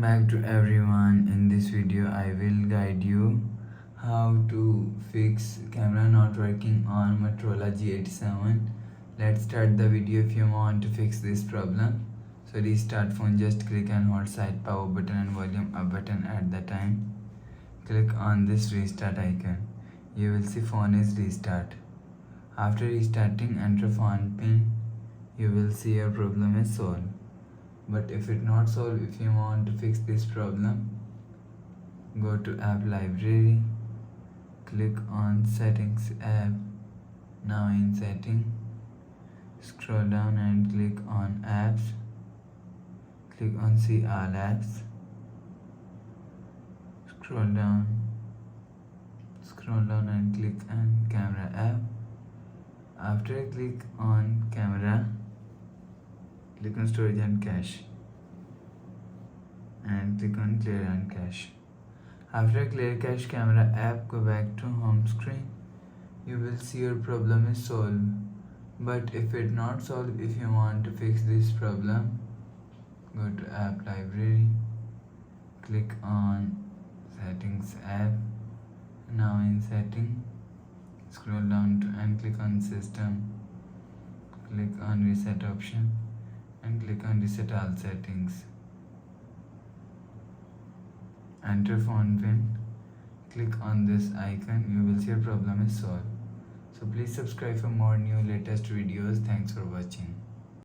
back to everyone. In this video I will guide you how to fix camera not working on Motorola G87. Let's start the video. If you want to fix this problem, so restart phone, just click and hold side power button and volume up button at the time. Click on this restart icon. You will see phone is restart. After restarting, enter phone pin. You will see your problem is solved. But if it not solved, if you want to fix this problem, go to app library, click on settings app. Now in setting, scroll down and click on apps, click on see all apps, scroll down and click on camera app. After click on camera, click on storage and cache and click on clear and cache. After clear cache camera app, go back to home screen. You will see your problem is solved. But if it not solved, if you want to fix this problem, go to app library, click on settings app. Now in setting, scroll down and click on system, click on reset option and click on reset all settings. Enter phone pin, click on this icon. You will see your problem is solved. So please subscribe for more new latest videos. Thanks for watching.